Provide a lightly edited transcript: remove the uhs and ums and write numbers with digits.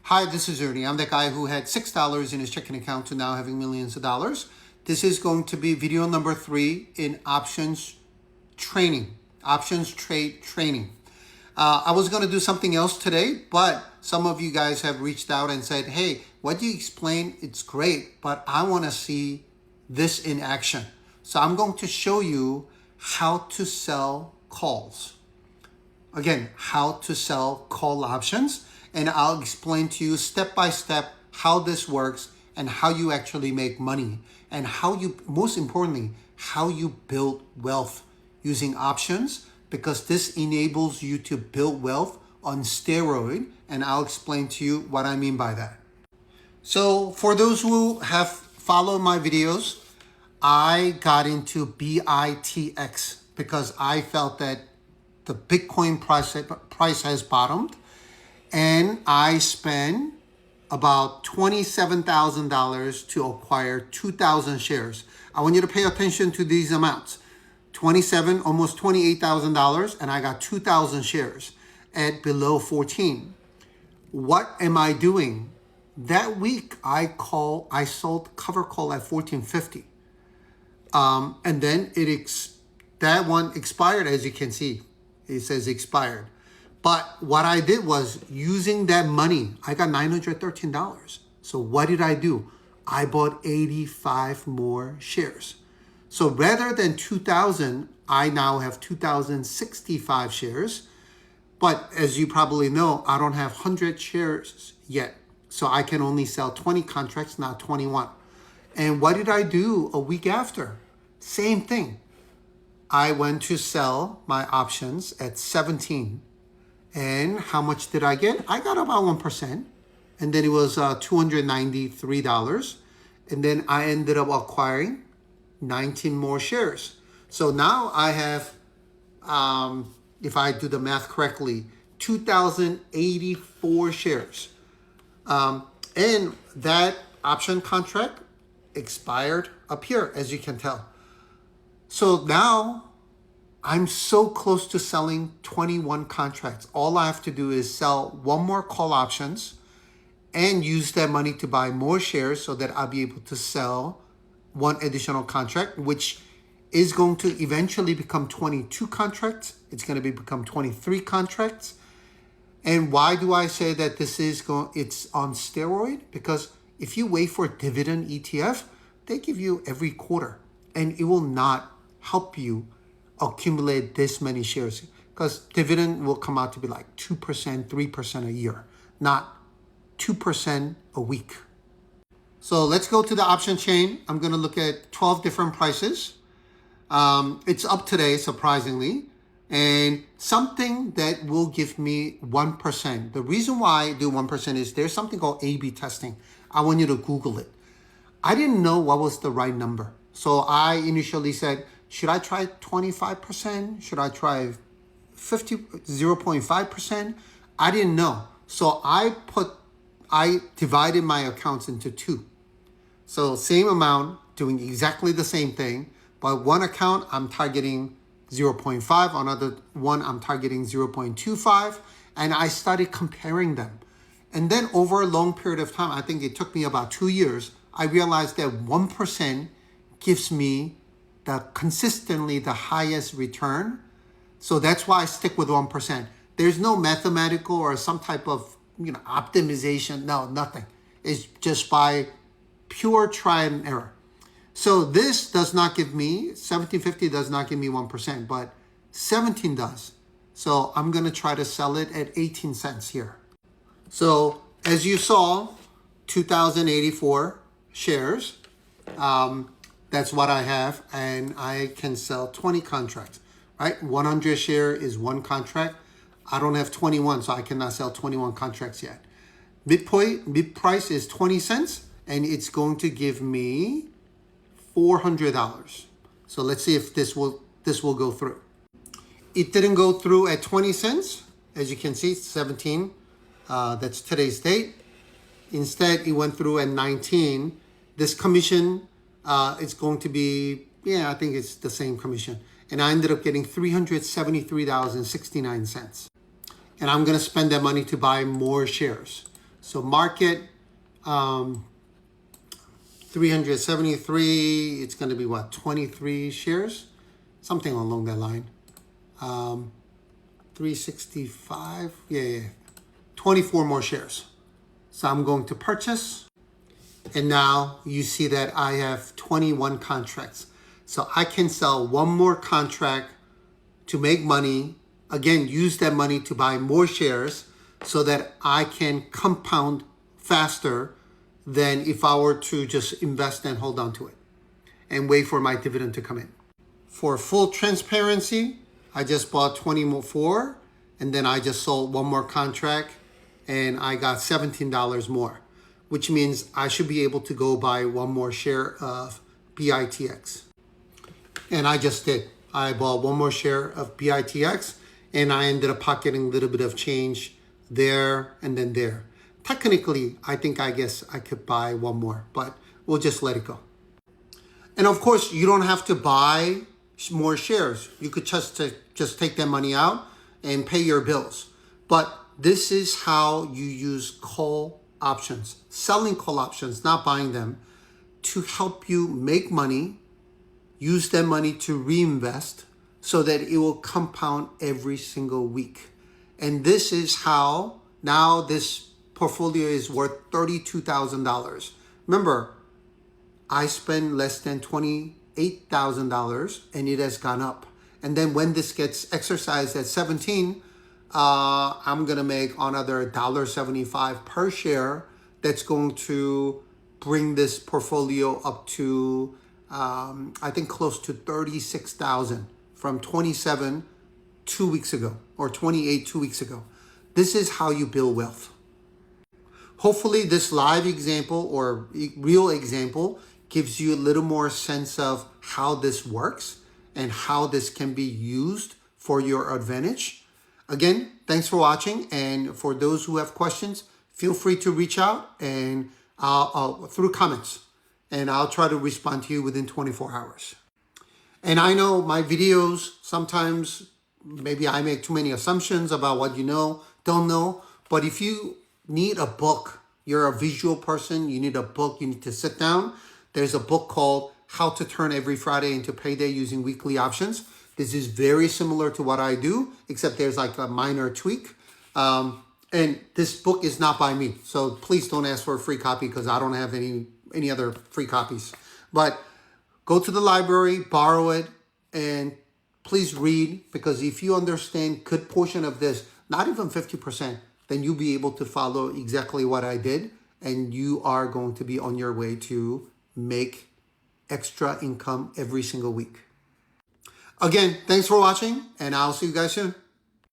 Hi, this is Ernie. I'm that guy who had $6 in his checking account to now having millions of dollars. This is going to be video number 3 in options training, options trade training. I was going to do something else today, but some of you guys have reached out and said, hey, what you explained, it's great, but I want to see this in action. So I'm going to show you how to sell calls. Again, how to sell call options. And I'll explain to you step by step how this works and how you actually make money and how you, most importantly, how you build wealth using options, because this enables you to build wealth on steroid. And I'll explain to you what I mean by that. So for those who have followed my videos, I got into BITX because I felt that the Bitcoin price has bottomed. And I spent about $27,000 to acquire 2,000 shares. I want you to pay attention to these amounts. Almost $28,000, and I got 2,000 shares at below 14. What am I doing? That week, I sold cover call at 14.50. And then that one expired, as you can see. It says expired. But what I did was, using that money, I got $913. So what did I do? I bought 85 more shares. So rather than 2,000, I now have 2,065 shares. But as you probably know, I don't have 100 shares yet. So I can only sell 20 contracts, not 21. And what did I do a week after? Same thing. I went to sell my options at 17. And how much did I get? I got about 1%. And then it was $293. And then I ended up acquiring 19 more shares. So now I have, if I do the math correctly, 2,084 shares. And that option contract expired up here, as you can tell. So now I'm so close to selling 21 contracts. All I have to do is sell one more call options and use that money to buy more shares so that I'll be able to sell one additional contract, which is going to eventually become 22 contracts. It's going to become 23 contracts. And why do I say that it's on steroid? Because if you wait for a dividend ETF, they give you every quarter, and it will not help you accumulate this many shares, because dividend will come out to be like 2%, 3% a year, not 2% a week. So let's go to the option chain. I'm going to look at 12 different prices. It's up today, surprisingly, and something that will give me 1%. The reason why I do 1% is there's something called A/B testing. I want you to Google it. I didn't know what was the right number. So I initially said, should I try 25%? Should I try 0.5%? I didn't know. So I divided my accounts into 2. So same amount, doing exactly the same thing, but one account I'm targeting 0.5, another one I'm targeting 0.25, and I started comparing them. And then over a long period of time, I think it took me about 2 years, I realized that 1% gives me consistently the highest return. So that's why I stick with 1%. There's no mathematical or some type of optimization. No, nothing. It's just by pure try and error. So this does not give me, 1750 does not give me 1%, but 17 does. So I'm going to try to sell it at 18 cents here. So as you saw, 2,084 shares. That's what I have, and I can sell 20 contracts, right? 100 share is one contract. I don't have 21, so I cannot sell 21 contracts yet. Mid price is 20 cents, and it's going to give me $400. So let's see if this will go through. It didn't go through at 20 cents. As you can see, 17. That's today's date. Instead, it went through at 19. This commission it's going to be, I think it's the same commission. And I ended up getting $373.69. And I'm going to spend that money to buy more shares. So market 373, it's going to be what, 23 shares? Something along that line. 365, yeah, 24 more shares. So I'm going to purchase. And now you see that I have 21 contracts. So I can sell one more contract to make money. Again, use that money to buy more shares so that I can compound faster than if I were to just invest and hold on to it and wait for my dividend to come in. For full transparency, I just bought 24 and then I just sold one more contract and I got $17 more, which means I should be able to go buy one more share of BITX. And I just did. I bought one more share of BITX and I ended up pocketing a little bit of change there and then there. Technically, I guess I could buy one more, but we'll just let it go. And of course, you don't have to buy more shares. You could just take that money out and pay your bills. But this is how you use call options, selling call options, not buying them, to help you make money, use that money to reinvest so that it will compound every single week. And this is how now this portfolio is worth $32,000. Remember, I spend less than $28,000 and it has gone up. And then when this gets exercised at 17, I'm gonna make another $1.75 per share. That's going to bring this portfolio up to, I think close to 36,000 from 27 2 weeks ago or 28 2 weeks ago. This is how you build wealth. Hopefully this live example or real example gives you a little more sense of how this works and how this can be used for your advantage. Again, thanks for watching. And for those who have questions, feel free to reach out and through comments, and I'll try to respond to you within 24 hours. And I know my videos, sometimes maybe I make too many assumptions about what you know, don't know. But if you need a book, you're a visual person, you need a book, you need to sit down. There's a book called How to Turn Every Friday into Payday Using Weekly Options. This is very similar to what I do, except there's like a minor tweak. And this book is not by me. So please don't ask for a free copy because I don't have any other free copies. But go to the library, borrow it, and please read, because if you understand good portion of this, not even 50%, then you'll be able to follow exactly what I did, and you are going to be on your way to make extra income every single week. Again, thanks for watching, and I'll see you guys soon.